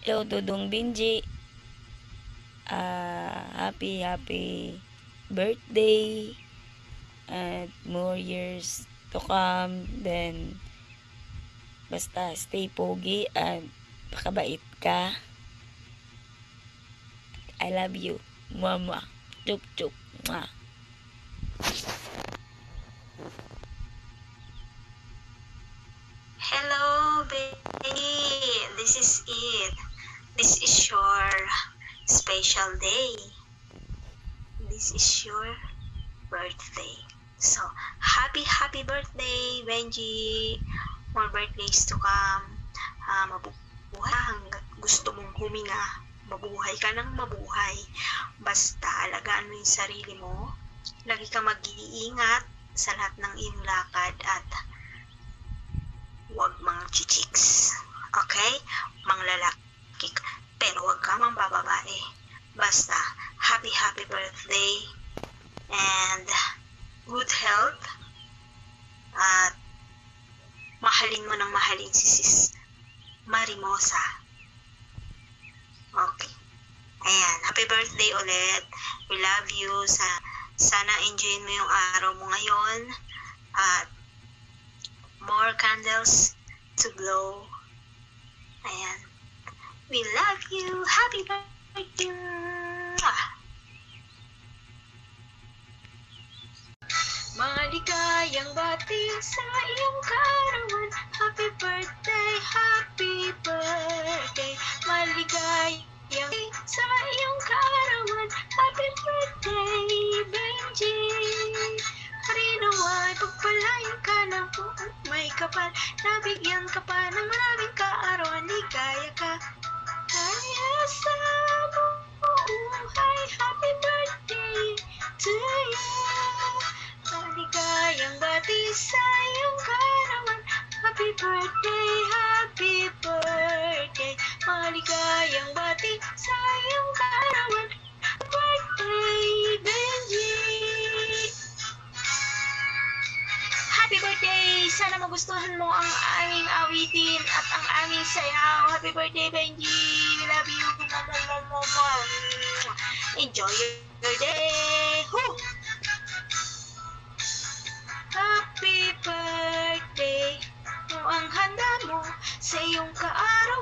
Hello, Dudong Benji. Happy birthday and more years to come. Then, basta stay pogi at pakabait ka. I love you. Mama. Chup chup. Mwah. Hello, baby. This is it. This is your special day. This is your birthday. So, happy birthday, Benji. More birthdays to come. Mabuhay hanggat gusto mong huminga. Mabuhay ka ng mabuhay. Basta alagaan mo yung sarili mo. Lagi kang mag-iingat sa lahat ng iyong lakad at huwag mga chichiks. Okay? Mga lalaki. Pero huwag ka mang bababae. Basta, happy birthday and good health at mahalin mo ng mahalin si Sis Marimosa. Okay. Ayan. Happy birthday ulit. We love you. Sana enjoy mo yung araw mo ngayon at more candles to blow. Ayan. We love you. Happy birthday. Maligayang bati sa iyong kaarawan. Happy birthday, happy birthday. Maligayang sa iyong kaarawan. Happy birthday, Benji. Karinaway, pagpalain ka ng buong may kapal. Nabigyan ka pa ng maraming kaarawan. Ligaya ka. Kaya sa buhay, happy birthday to you. Maligayang bati sa iyong kaarawan. Happy birthday, happy birthday. Maligayang bati sa iyong kaarawan. Happy birthday, Benji. Happy birthday! Sana magustuhan mo ang aming awitin at ang aming sayaw. Happy birthday, Benji! We love you! Enjoy your day! Woo! Happy birthday! Kung ang handa mo sa iyong kaarawan.